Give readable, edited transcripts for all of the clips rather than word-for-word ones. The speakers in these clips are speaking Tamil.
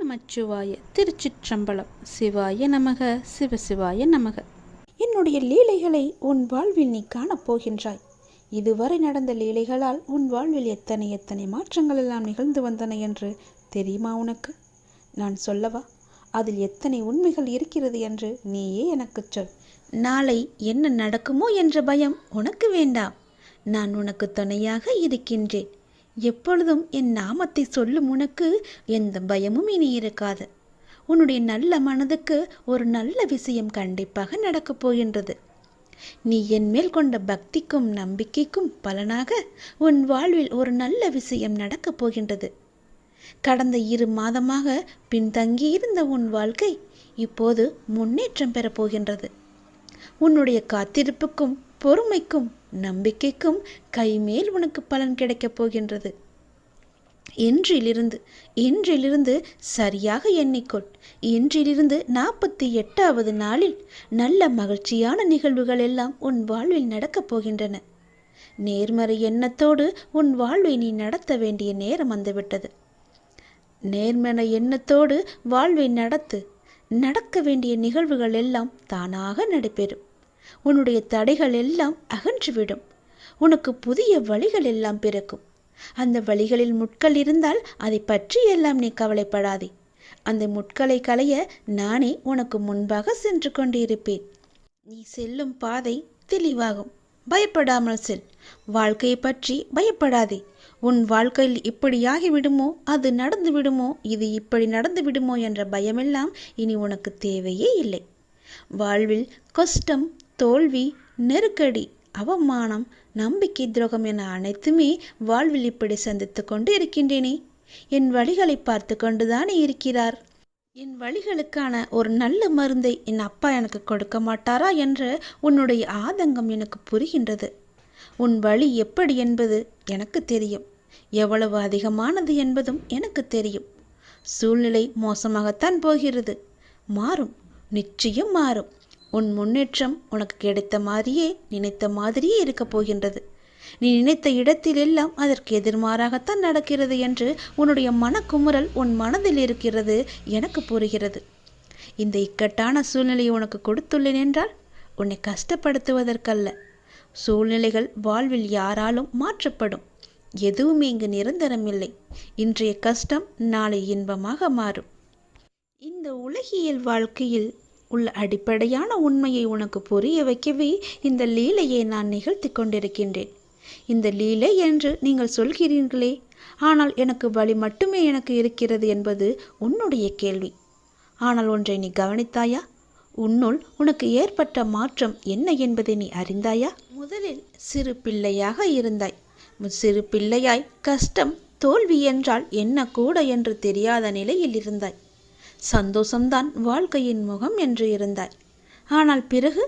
நமச்சிவாய. திருச்சிற்றம்பலம். சிவாய நமக. சிவசிவாய நமக. என்னுடைய லீலைகளை உன் வாழ்வில் நீ காணப்போகின்றாய். இதுவரை நடந்த லீலைகளால் உன் வாழ்வில் எத்தனை எத்தனை மாற்றங்கள் எல்லாம் நிகழ்ந்து வந்தன என்று தெரியுமா உனக்கு? நான் சொல்லவா? அதில் எத்தனை உண்மைகள் இருக்கிறது என்று நீயே எனக்கு சொல். நாளை என்ன நடக்குமோ என்ற பயம் உனக்கு வேண்டாம். நான் உனக்கு துணையாக இருக்கின்றேன். எப்பொழுதும் என் நாமத்தை சொல்லும் உனக்கு எந்த பயமும் இனி இருக்காது. உன்னுடைய நல்ல மனதுக்கு ஒரு நல்ல விஷயம் கண்டிப்பாக நடக்கப் போகின்றது. நீ என் மேல் கொண்ட பக்திக்கும் நம்பிக்கைக்கும் பலனாக உன் வாழ்வில் ஒரு நல்ல விஷயம் நடக்கப் போகின்றது. கடந்த 2 மாதமாக பின்தங்கியிருந்த உன் வாழ்க்கை இப்போது முன்னேற்றம் பெறப்போகின்றது. உன்னுடைய காத்திருப்புக்கும் பொறுமைக்கும் நம்பிக்கைக்கும் கைமேல் உனக்கு பலன் கிடைக்கப் போகின்றது. இன்றிலிருந்து சரியாக எண்ணிக்கொள். இன்றிலிருந்து 48வது நாளில் நல்ல மகிழ்ச்சியான நிகழ்வுகள் எல்லாம் உன் வாழ்வில் நடக்கப் போகின்றன. நேர்மறை எண்ணத்தோடு உன் வாழ்வை நீ நடத்த வேண்டிய நேரம் வந்துவிட்டது. நேர்மறை எண்ணத்தோடு வாழ்வை நடக்க வேண்டிய நிகழ்வுகள் எல்லாம் தானாக நடைபெறும். உன்னுடைய தடைகள் எல்லாம் அகன்றுவிடும். உனக்கு புதிய வழிகள் எல்லாம் பிறக்கும். அந்த வழிகளில் முட்கள் இருந்தால் அதை பற்றி எல்லாம் நீ கவலைப்படாதே. அந்த முட்களை களைய நானே உனக்கு முன்பாக சென்று கொண்டிருப்பேன். நீ செல்லும் பாதை தெளிவாகும். பயப்படாமல் செல். வாழ்க்கையை பற்றி பயப்படாதே. உன் வாழ்க்கையில் இப்படியாகி விடுமோ, அது நடந்து விடுமோ, இது இப்படி நடந்து விடுமோ என்ற பயமெல்லாம் இனி உனக்கு தேவையே இல்லை. வாழ்வில் கஷ்டம், தோல்வி, நெருக்கடி, அவமானம், நம்பிக்கை துரோகம் என அனைத்துமே வாழ்வில் இப்படி சந்தித்து கொண்டு இருக்கின்றேனே. என் வழிகளை பார்த்து கொண்டுதானே இருக்கிறார். என் வழிகளுக்கான ஒரு நல்ல மருந்தை என் அப்பா எனக்கு கொடுக்க மாட்டாரா என்ற உன்னுடைய ஆதங்கம் எனக்கு புரிகின்றது. உன் வழி எப்படி என்பது எனக்கு தெரியும். எவ்வளவு அதிகமானது என்பதும் எனக்கு தெரியும். சூழ்நிலை மோசமாகத்தான் போகிறது. மாறும், நிச்சயம் மாறும். உன் முன்னேற்றம் உனக்கு கிடைத்த மாதிரியே, நினைத்த மாதிரியே இருக்க போகின்றது. நீ நினைத்த இடத்தில் எல்லாம் அதற்கு எதிர்மாறாகத்தான் நடக்கிறது என்று உன்னுடைய மனக்குமுறல் உன் மனதில் இருக்கிறது. எனக்கு புரிகிறது. இந்த இக்கட்டான சூழ்நிலையை உனக்கு கொடுத்துள்ளேன் என்றால் உன்னை கஷ்டப்படுத்துவதற்கல்ல. சூழ்நிலைகள் வாழ்வில் யாராலும் மாற்றப்படும். எதுவுமே இங்கு நிரந்தரமில்லை. இன்றைய கஷ்டம் நாளை இன்பமாக மாறும். இந்த உலகியல் வாழ்க்கையில் உள்ள அடிப்படையான உண்மையை உனக்கு புரிய வைக்கவே இந்த லீலையை நான் நிகழ்த்தி கொண்டிருக்கின்றேன். இந்த லீலை என்று நீங்கள் சொல்கிறீர்களே, ஆனால் எனக்கு வழி மட்டுமே எனக்கு இருக்கிறது என்பது உன்னுடைய கேள்வி. ஆனால் ஒன்றை நீ கவனித்தாயா? உன்னுள் உனக்கு ஏற்பட்ட மாற்றம் என்ன என்பதை நீ அறிந்தாயா? முதலில் சிறு பிள்ளையாக இருந்தாய். சிறு பிள்ளையாய் கஷ்டம், தோல்வி என்றால் என்ன கூட என்று தெரியாத நிலையில் இருந்தாய். சந்தோஷம்தான் வாழ்க்கையின் முகம் என்று இருந்தாய். ஆனால் பிறகு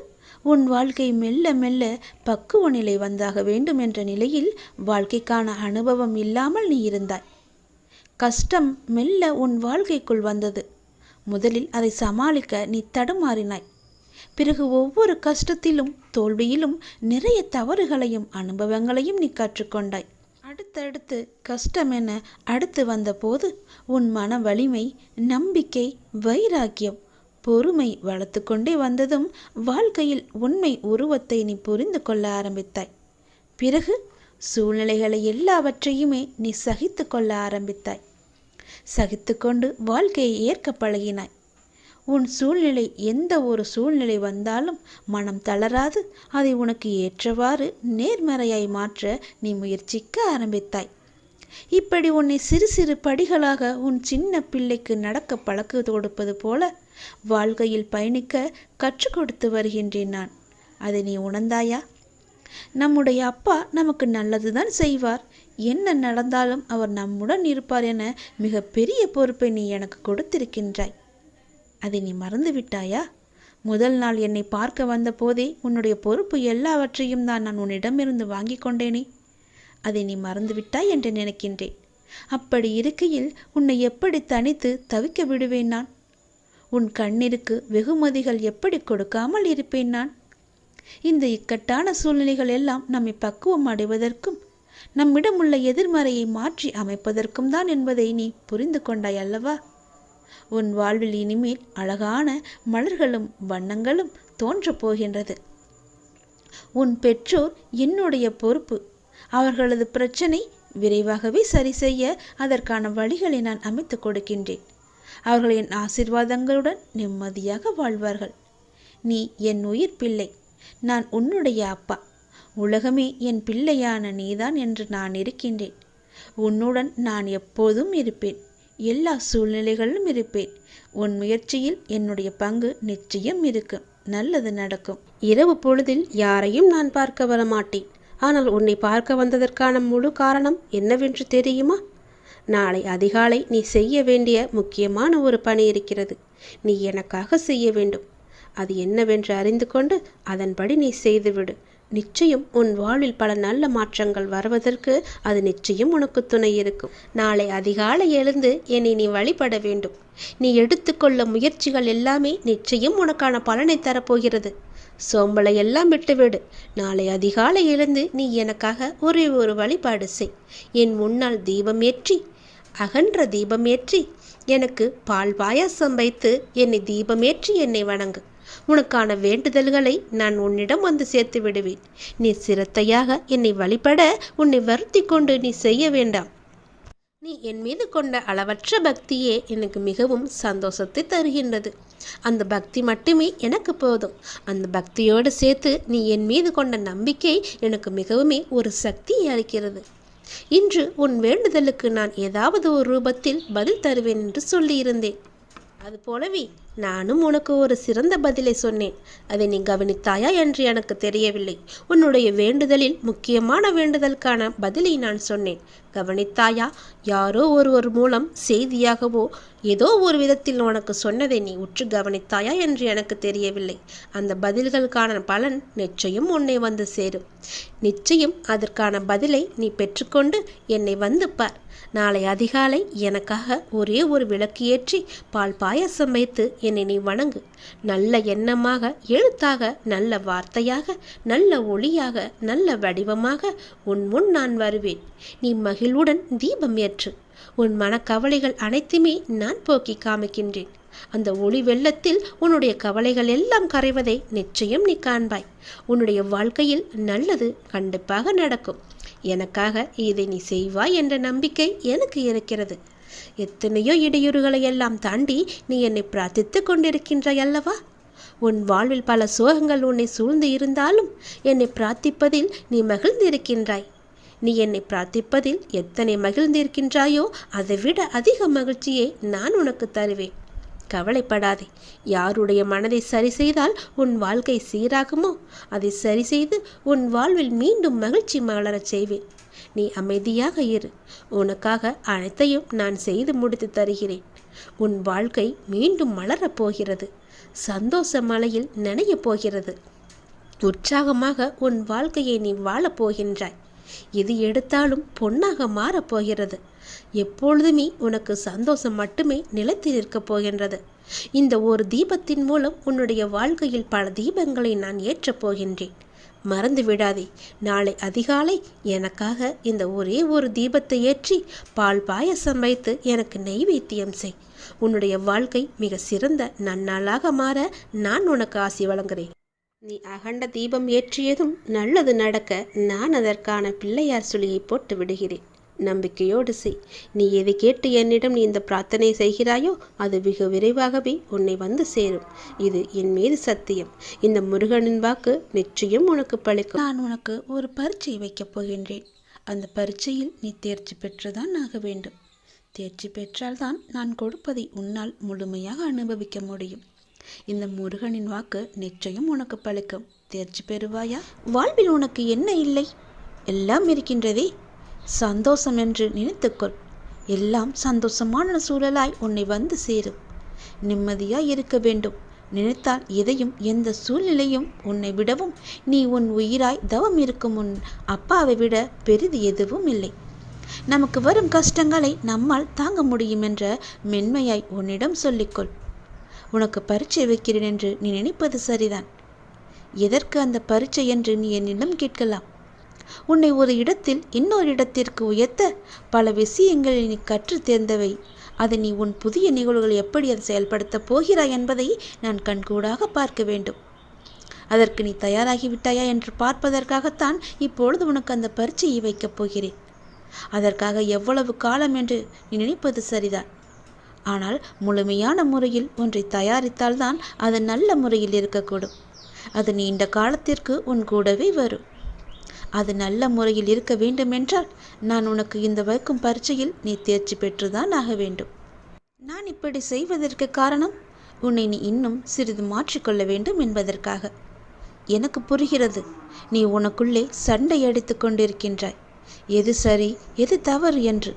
உன் வாழ்க்கை மெல்ல மெல்ல பக்குவ நிலை வந்தாக வேண்டும் என்ற நிலையில் வாழ்க்கைக்கான அனுபவம் இல்லாமல் நீ இருந்தாய். கஷ்டம் மெல்ல உன் வாழ்க்கைக்குள் வந்தது. முதலில் அதை சமாளிக்க நீ தடுமாறினாய். பிறகு ஒவ்வொரு கஷ்டத்திலும் தோல்வியிலும் நிறைய தவறுகளையும் அனுபவங்களையும் நீ கற்றுக்கொண்டாய். அடுத்தடுத்து கஷ்டம் என அடுத்து வந்தபோது உன் மன வலிமை, நம்பிக்கை, வைராக்கியம், பொறுமை வளர்த்து கொண்டே வந்ததும் வாழ்க்கையில் உண்மை உருவத்தை நீ புரிந்து கொள்ள ஆரம்பித்தாய். பிறகு சூழ்நிலைகளை எல்லாவற்றையுமே நீ சகித்து கொள்ள ஆரம்பித்தாய். சகித்து கொண்டு வாழ்க்கையை ஏற்க பழகினாய். உன் சூழ்நிலை எந்த ஒரு சூழ்நிலை வந்தாலும் மனம் தளராது அதை உனக்கு ஏற்றவாறு நேர்மறையாய் மாற்ற நீ முயற்சிக்க ஆரம்பித்தாய். இப்படி உன்னை சிறு சிறு படிகளாக உன் சின்ன பிள்ளைக்கு நடக்க பழக்க கொடுப்பது போல வாழ்க்கையில் பயணிக்க கற்றுக் கொடுத்து வருகின்றேன் நான். அதை நீ உணர்ந்தாயா? நம்முடைய அப்பா நமக்கு நல்லதுதான் செய்வார். என்ன நடந்தாலும் அவர் நம்முடன் இருப்பார் என மிக பெரிய பொறுப்பை நீ எனக்கு கொடுத்திருக்கின்றாய். அதை நீ மறந்து விட்டாயா? முதல் நாள் என்னை பார்க்க வந்த போதே உன்னுடைய பொறுப்பு எல்லாவற்றையும் தான் நான் உன்னிடமிருந்து வாங்கி கொண்டேனே. அதை நீ மறந்து விட்டாய் என்று நினைக்கின்றேன். அப்படி இருக்கையில் உன்னை எப்படி தனித்து தவிக்க விடுவேன் நான்? உன் கண்ணிற்கு வெகுமதிகள் எப்படி கொடுக்காமல் இருப்பேன் நான்? இந்த இக்கட்டான சூழ்நிலைகள் எல்லாம் நம்மை பக்குவம் அடைவதற்கும் நம்மிடம் உள்ள எதிர்மறையை மாற்றி அமைப்பதற்கும் தான் என்பதை நீ புரிந்து கொண்டாய் அல்லவா? உன் வாழ்வில் இனிமேல் அழகான மலர்களும் வண்ணங்களும் தோன்றப் போகின்றது. உன் பெற்றோர் என்னுடைய பொறுப்பு. அவர்களது பிரச்சனை விரைவாகவே சரி செய்ய அதற்கான வழிகளை நான் அமைத்து கொடுக்கின்றேன். அவர்களின் ஆசீர்வாதங்களுடன் நிம்மதியாக வாழ்வார்கள். நீ என் உயிர் பிள்ளை. நான் உன்னுடைய அப்பா. உலகமே என் பிள்ளையான நீதான் என்று நான் இருக்கின்றேன். உன்னுடன் நான் எப்போதும் இருப்பேன். எல்லா சூழ்நிலைகளிலும் இருப்பேன். உன் முயற்சியில் என்னுடைய பங்கு நிச்சயம் இருக்கும். நல்லது நடக்கும். இரவு பொழுதில் யாரையும் நான் பார்க்க வர மாட்டேன். ஆனால் உன்னை பார்க்க வந்ததற்கான முழு காரணம் என்னவென்று தெரியுமா? நாளை அதிகாலை நீ செய்ய வேண்டிய முக்கியமான ஒரு பணி இருக்கிறது. நீ எனக்காக செய்ய வேண்டும். அது என்னவென்று அறிந்து கொண்டு அதன்படி நீ செய்துவிடு. நிச்சயம் உன் வாழ்வில் பல நல்ல மாற்றங்கள் வருவதற்கு அது நிச்சயம் உனக்கு துணை இருக்கும். நாளை அதிகாலை எழுந்து என்னை நீ வழிபட வேண்டும். நீ எடுத்துக்கொள்ள முயற்சிகள் எல்லாமே நிச்சயம் உனக்கான பலனை தரப்போகிறது. சோம்பலை எல்லாம் விட்டுவிடு. நாளை அதிகாலை எழுந்து நீ எனக்காக ஒரே ஒரு வழிபாடு செய். என் முன்னால் தீபம் ஏற்றி, அகன்ற தீபம் ஏற்றி, எனக்கு பால் பாயாசம் வைத்து என்னை தீபமேற்றி என்னை வணங்கு. உனக்கான வேண்டுதல்களை நான் உன்னிடம் வந்து சேர்த்து விடுவேன். நீ சிரத்தையாக என்னை வழிபட உன்னை வருத்தி கொண்டு நீ செய்ய வேண்டாம். நீ என் மீது கொண்ட அளவற்ற பக்தியே எனக்கு மிகவும் சந்தோஷத்தை தருகின்றது. அந்த பக்தி மட்டுமே எனக்கு போதும். அந்த பக்தியோடு சேர்த்து நீ என் மீது கொண்ட நம்பிக்கை எனக்கு மிகவுமே ஒரு சக்தியை அளிக்கிறது. இன்று உன் வேண்டுதலுக்கு நான் ஏதாவது ஒரு ரூபத்தில் பதில் தருவேன் என்று சொல்லியிருந்தேன். அதுபோலவே நானும் உனக்கு ஒரு சிறந்த பதிலை சொன்னேன். அதை நீ கவனித்தாயா என்று எனக்கு தெரியவில்லை. உன்னுடைய வேண்டுதலில் முக்கியமான வேண்டுதலுக்கான பதிலை நான் சொன்னேன். கவனித்தாயா? யாரோ ஒருவர் மூலம் செய்தியாகவோ ஏதோ ஒரு விதத்தில் உனக்கு சொன்னதை நீ உற்று கவனித்தாயா என்று எனக்கு தெரியவில்லை. அந்த பதில்களுக்கான பலன் நிச்சயம் உன்னை வந்து சேரும். நிச்சயம் அதற்கான பதிலை நீ பெற்றுக்கொண்டு என்னை வந்து பார். நாளை அதிகாலை எனக்காக ஒரே ஒரு விளக்கு ஏற்றி பால் பாயாசம் வைத்து என்னை நீ வணங்கு. நல்ல எண்ணமாக, எழுத்தாக, நல்ல வார்த்தையாக, நல்ல ஒளியாக, நல்ல வடிவமாக உன் முன் நான் வருவேன். நீ மகிழ்வுடன் தீபம் ஏற்று. உன் மனக்கவலைகள் அனைத்துமே நான் போக்கி காமிக்கின்றேன். அந்த ஒளி வெள்ளத்தில் உன்னுடைய கவலைகள் எல்லாம் கரைவதை நிச்சயம் நீ காண்பாய். உன்னுடைய வாழ்க்கையில் நல்லது கண்டிப்பாக நடக்கும். எனக்காக இதை நீ செய்வாய் என்ற நம்பிக்கை எனக்கு இருக்கிறது. எத்தனையோ இடையூறுகளை எல்லாம் தாண்டி நீ என்னை பிரார்த்தித்து கொண்டிருக்கின்றாய் அல்லவா? உன் வாழ்வில் பல சோகங்கள் உன்னை சூழ்ந்து இருந்தாலும் என்னை பிரார்த்திப்பதில் நீ மகிழ்ந்திருக்கின்றாய். நீ என்னை பிரார்த்திப்பதில் எத்தனை மகிழ்ந்திருக்கின்றாயோ அதைவிட அதிக மகிழ்ச்சியை நான் உனக்கு தருவேன். கவலைப்படாதே. யாருடைய மனதை சரி செய்தால் உன் வாழ்க்கை சீராகுமோ அதை சரி செய்து உன் வாழ்வில் மீண்டும் மகிழ்ச்சி மலரச் செய்வேன். நீ அமைதியாக இரு. உனக்காக அனைத்தையும் நான் செய்து முடித்து தருகிறேன். உன் வாழ்க்கை மீண்டும் மலரப் போகிறது. சந்தோஷ மலையில் நனையப் போகிறது. உற்சாகமாக உன் வாழ்க்கையை நீ வாழப் போகின்றாய். எது எடுத்தாலும் பொன்னாக மாறப்போகிறது. எப்பொழுதுமே உனக்கு சந்தோஷம் மட்டுமே நிலைத்து நிற்கப் போகின்றது. இந்த ஒரு தீபத்தின் மூலம் உன்னுடைய வாழ்க்கையில் பல தீபங்களை நான் ஏற்றப் போகின்றேன். மறந்து விடாதே. நாளை அதிகாலை எனக்காக இந்த ஒரே ஒரு தீபத்தை ஏற்றி பால் பாயசம் வைத்து எனக்கு நெய்வேத்தியம் செய். உன்னுடைய வாழ்க்கை மிக சிறந்த நன்னாளாக மாற நான் உனக்கு ஆசி வழங்குகிறேன். நீ அகண்ட தீபம் ஏற்றியதும் நல்லது நடக்க நான் அதற்கான பிள்ளையார் சுழியை போட்டு விடுகிறேன். நம்பிக்கையோடு செய். நீ எதை கேட்டு என்னிடம் நீ இந்த பிரார்த்தனை செய்கிறாயோ அது வெகு விரைவாகவே உன்னை வந்து சேரும். இது என் மீது சத்தியம். இந்த முருகனின் வாக்கு நிச்சயம் உனக்கு பழிக்கும். நான் உனக்கு ஒரு பரீட்சை வைக்கப் போகின்றேன். அந்த பரீட்சையில் நீ தேர்ச்சி பெற்றுதான் ஆக வேண்டும். தேர்ச்சி பெற்றால்தான் நான் கொடுப்பதை உன்னால் முழுமையாக அனுபவிக்க முடியும். இந்த முருகனின் வாக்கு நிச்சயம் உனக்கு பழிக்கும். தேர்ச்சி பெறுவாயா? வாழ்வில் உனக்கு என்ன இல்லை? எல்லாம் இருக்கின்றதே. சந்தோஷம் என்று நினைத்துக்கொள். எல்லாம் சந்தோஷமான சூழலாய் உன்னை வந்து சேரும். நிம்மதியாய் இருக்க வேண்டும். நினைத்தால் எதையும் எந்த சூழ்நிலையும் உன்னை விடவும் நீ உன் உயிராய் தவம் இருக்கும் உன் அப்பாவை விட பெரிது எதுவும் இல்லை. நமக்கு வரும் கஷ்டங்களை நம்மால் தாங்க முடியும் என்ற மென்மையாய் உன்னிடம் சொல்லிக்கொள். உனக்கு பரீட்சை வைக்கிறேன் என்று நீ நினைப்பது சரிதான். எதற்கு அந்த பரீட்சை என்று நீ என்னிடம் கேட்கலாம். உன்னை ஒரு இடத்தில் இன்னொரு இடத்திற்கு உயர்த்த பல விஷயங்களை நீ கற்று தேர்ந்தவை. அதை நீ உன் புதிய நிகழ்வுகள் எப்படி அதை செயல்படுத்தப் போகிறாய் என்பதை நான் கண்கூடாக பார்க்க வேண்டும். அதற்கு நீ தயாராகிவிட்டாயா என்று பார்ப்பதற்காகத்தான் இப்பொழுது உனக்கு அந்த பரீட்சையை வைக்கப் போகிறேன். அதற்காக எவ்வளவு காலம் என்று நீ நினைப்பது சரிதான். ஆனால் முழுமையான முறையில் ஒன்றை தயாரித்தால்தான் அது நல்ல முறையில் இருக்கக்கூடும். அது நீண்ட காலத்திற்கு உன் கூடவே வரும். அது நல்ல முறையில் இருக்க வேண்டுமென்றால் நான் உனக்கு இந்த வைக்கும் பரீட்சையில் நீ தேர்ச்சி பெற்றுதான் ஆக வேண்டும். நான் இப்படி செய்வதற்கு காரணம் உன்னை நீ இன்னும் சிறிது மாற்றிக்கொள்ள வேண்டும் என்பதற்காக. எனக்கு புரிகிறது, நீ உனக்குள்ளே சண்டை அடித்து கொண்டிருக்கின்றாய். எது சரி எது தவறு என்று.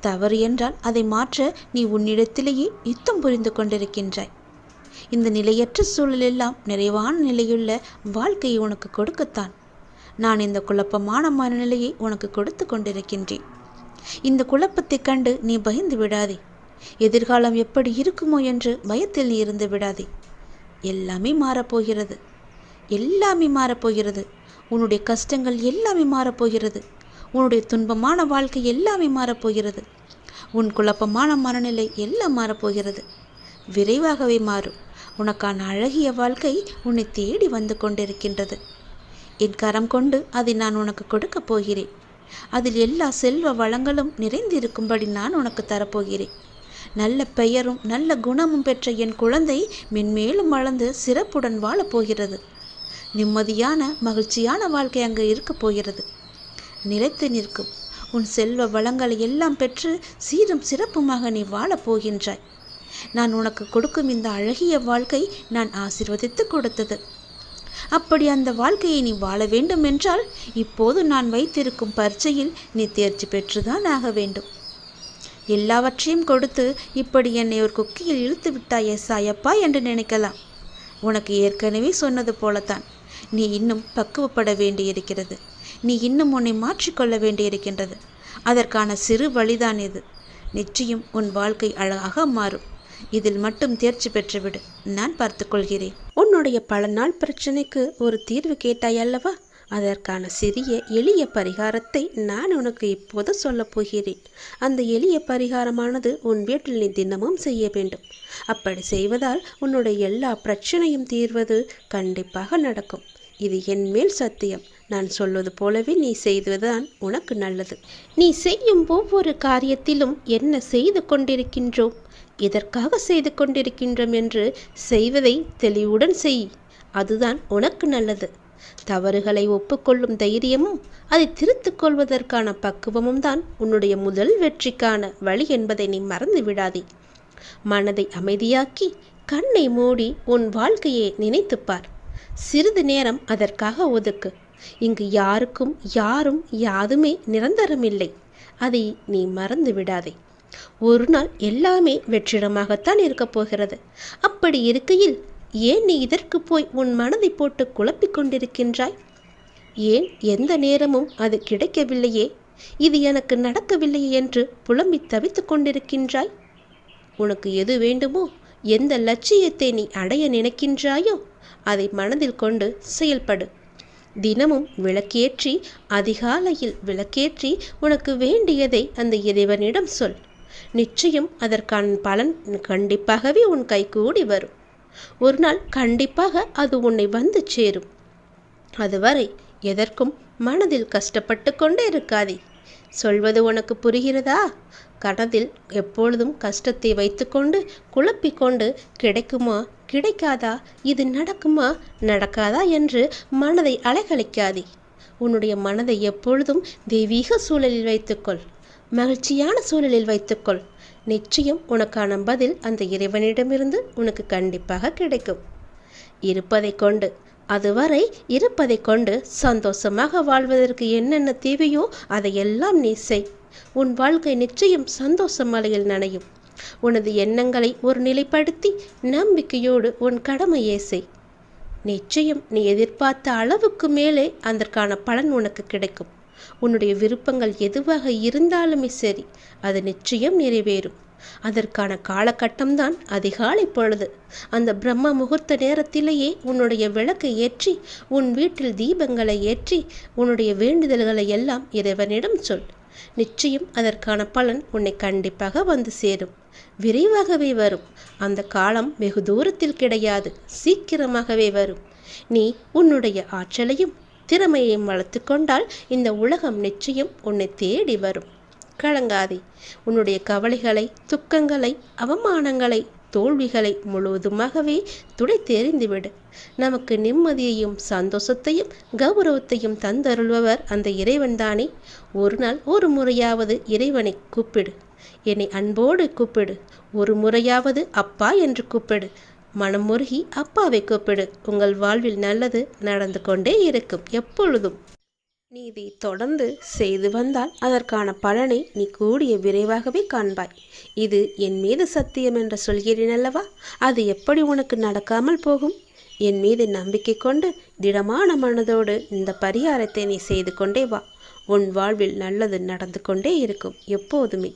தவறு என்றால் அதை மாற்ற நீ உன்னிடத்திலேயே யுத்தம் புரிந்து கொண்டிருக்கின்றாய். இந்த நிலையற்ற சூழலெல்லாம் நிறைவான நிலையுள்ள வாழ்க்கையை உனக்கு கொடுக்கத்தான் நான் இந்த குழப்பமான மனநிலையை உனக்கு கொடுத்து கொண்டிருக்கின்றேன். இந்த குழப்பத்தை கண்டு நீ பயந்து விடாதே. எதிர்காலம் எப்படி இருக்குமோ என்று பயத்தில் நீ இருந்து விடாதே. எல்லாமே மாறப்போகிறது. எல்லாமே மாறப்போகிறது. உன்னுடைய கஷ்டங்கள் எல்லாமே மாறப்போகிறது. உன்னுடைய துன்பமான வாழ்க்கை எல்லாமே மாறப்போகிறது. உன் குழப்பமான மனநிலை எல்லாம் மாறப்போகிறது. விரைவாகவே மாறும். உனக்கான அழகிய வாழ்க்கை உன்னை தேடி வந்து கொண்டிருக்கின்றது. என் கரம் கொண்டு அதை நான் உனக்கு கொடுக்கப் போகிறேன். அதில் எல்லா செல்வ வளங்களும் நிறைந்திருக்கும்படி நான் உனக்கு தரப்போகிறேன். நல்ல பெயரும் நல்ல குணமும் பெற்ற என் குழந்தை மென்மேலும் வளர்ந்து சிறப்புடன் வாழப்போகிறது. நிம்மதியான மகிழ்ச்சியான வாழ்க்கை அங்கு இருக்கப் போகிறது. நிலைத்து நிற்கும் உன் செல்வ வளங்களை எல்லாம் பெற்று சீரும் சிறப்புமாக நீ வாழப்போகின்றாய். நான் உனக்கு கொடுக்கும் இந்த அழகிய வாழ்க்கை நான் ஆசீர்வதித்து கொடுத்தது. அப்படி அந்த வாழ்க்கையை நீ வாழ வேண்டும் என்றால் இப்போது நான் வைத்திருக்கும் பரீட்சையில் நீ தேர்ச்சி பெற்றுதான் ஆக வேண்டும். எல்லாவற்றையும் கொடுத்து இப்படி என்னை ஒரு குக்கியில் இழுத்து விட்டாயே சாயப்பா என்று நினைக்கலாம். உனக்கு ஏற்கனவே சொன்னது போலத்தான், நீ இன்னும் பக்குவப்பட வேண்டியிருக்கிறது. நீ இன்னும் உன்னை மாற்றிக்கொள்ள வேண்டியிருக்கின்றது. அதற்கான சிறு வழிதான் இது. நிச்சயம் உன் வாழ்க்கை அழகாக மாறும். இதில் மட்டும் தேர்ச்சி பெற்றுவிடு. நான் பார்த்துக்கொள்கிறேன். உன்னுடைய பல நாள் பிரச்சனைக்கு ஒரு தீர்வு கேட்டாய் அல்லவா? அதற்கான சிறிய எளிய பரிகாரத்தை நான் உனக்கு இப்போது சொல்லப் போகிறேன். அந்த எளிய பரிகாரமானது உன் வீட்டில் நீ தினமும் செய்ய வேண்டும். அப்படி செய்வதால் உன்னுடைய எல்லா பிரச்சனையும் தீர்வது கண்டிப்பாக நடக்கும். இது என் மேல் சத்தியம். நான் சொல்வது போலவே நீ செய்வதுதான் உனக்கு நல்லது. நீ செய்யும் ஒவ்வொரு காரியத்திலும் என்ன செய்து கொண்டிருக்கின்றோம், எதற்காக செய்து கொண்டிருக்கின்றோம் என்று செய்வதை தெளிவுடன் செய். அதுதான் உனக்கு நல்லது. தவறுகளை ஒப்புக்கொள்ளும் தைரியமும் அதை திருத்திக் கொள்வதற்கான பக்குவமும் தான் உன்னுடைய முதல் வெற்றிக்கான வழி என்பதை நீ மறந்து விடாதே. மனதை அமைதியாக்கி கண்ணை மூடி உன் வாழ்க்கையை நினைத்துப்பார். சிறிது நேரம் அதற்காக ஒதுக்கு. இங்கு யாருக்கும் யாரும் யாதுமே நிரந்தரமில்லை. அதை நீ மறந்து விடாதே. ஒரு நாள் எல்லாமே வெற்றிடமாகத்தான் இருக்கப் போகிறது. அப்படி இருக்கையில் ஏன் நீ இதற்கு போய் உன் மனதை போட்டு குழப்பிக் கொண்டிருக்கின்றாய்? ஏன் எந்த நேரமும் அது கிடைக்கவில்லையே, இது எனக்கு நடக்கவில்லையே என்று புலம்பி தவித்து கொண்டிருக்கின்றாய்? உனக்கு எது வேண்டுமோ, எந்த லட்சியத்தை நீ அடைய நினைக்கின்றாயோ அதை மனதில் கொண்டு செயல்படு. தினமும் விளக்கேற்றி, அதிகாலையில் விளக்கேற்றி உனக்கு வேண்டியதை அந்த இறைவனிடம் சொல். நிச்சயம் அதற்கான பலன் கண்டிப்பாகவே உன் கைகூடி வரும். ஒரு நாள் கண்டிப்பாக அது உன்னை வந்து சேரும். அதுவரை எதற்கும் மனதில் கஷ்டப்பட்டு கொண்டே இருக்காதே. சொல்வது உனக்கு புரிகிறதா? கனதில் எப்பொழுதும் கஷ்டத்தை வைத்துக்கொண்டு குழப்பிக்கொண்டு கிடைக்குமா கிடைக்காதா, இது நடக்குமா நடக்காதா என்று மனதை அலைகழிக்காதே. உன்னுடைய மனதை எப்பொழுதும் தெய்வீக சூழலில் வைத்துக்கொள். மகிழ்ச்சியான சூழலில் வைத்துக்கொள். நிச்சயம் உனக்கான பதில் அந்த இறைவனிடமிருந்து உனக்கு கண்டிப்பாக கிடைக்கும். இருப்பதை கொண்டு, அதுவரை இருப்பதை கொண்டு சந்தோஷமாக வாழ்வதற்கு என்னென்ன தேவையோ அதையெல்லாம் நீ செய். உன் வாழ்க்கை நிச்சயம் சந்தோஷ மலையில் நனையும். உனது எண்ணங்களை ஒரு நிலைப்படுத்தி நம்பிக்கையோடு உன் கடமையை செய். நிச்சயம் நீ எதிர்பார்த்த அளவுக்கு மேலே அதற்கான பலன் உனக்கு கிடைக்கும். உன்னுடைய விருப்பங்கள் எதுவாக இருந்தாலுமே சரி, அது நிச்சயம் நிறைவேறும். அதற்கான காலகட்டம்தான் அதிகாலை பொழுது. அந்த பிரம்ம முகூர்த்த நேரத்திலேயே உன்னுடைய விளக்கை ஏற்றி, உன் வீட்டில் தீபங்களை ஏற்றி, உன்னுடைய வேண்டுதல்களை எல்லாம் இறைவனிடம் சொல். நிச்சயம் அதற்கான பலன் உன்னை கண்டிப்பாக வந்து சேரும். விரைவாகவே வரும். அந்த காலம் வெகு தூரத்தில் கிடையாது, சீக்கிரமாகவே வரும். நீ உன்னுடைய ஆற்றலையும் திறமையையும் வளர்த்து கொண்டால் இந்த உலகம் நிச்சயம் உன்னை தேடி வரும். கலங்காதே. உன்னுடைய கவலைகளை, துக்கங்களை, அவமானங்களை, தோல்விகளை முழுவதுமாகவே துடைத்தெறிந்துவிடு. நமக்கு நிம்மதியையும் சந்தோஷத்தையும் கௌரவத்தையும் தந்தருள்பவர் அந்த இறைவன்தானே. ஒரு நாள் ஒரு முறையாவது இறைவனை கூப்பிடு. என்னை அன்போடு கூப்பிடு. ஒரு முறையாவது அப்பா என்று கூப்பிடு. மனம் முருகி அப்பாவை கூப்பிடு. உங்கள் வாழ்வில் நல்லது நடந்து கொண்டே இருக்கும் எப்பொழுதும். நீ இதை தொடர்ந்து செய்து வந்தால் அதற்கான பலனை நீ கூடிய விரைவாகவே காண்பாய். இது என் மீது சத்தியம் என்று சொல்கிறேன் அல்லவா? அது எப்படி உனக்கு நடக்காமல் போகும்? என் மீது நம்பிக்கை கொண்டு திடமான மனதோடு இந்த பரிகாரத்தை நீ செய்து கொண்டே வா. உன் வாழ்வில் நல்லது நடந்து கொண்டே இருக்கும் எப்போதுமே.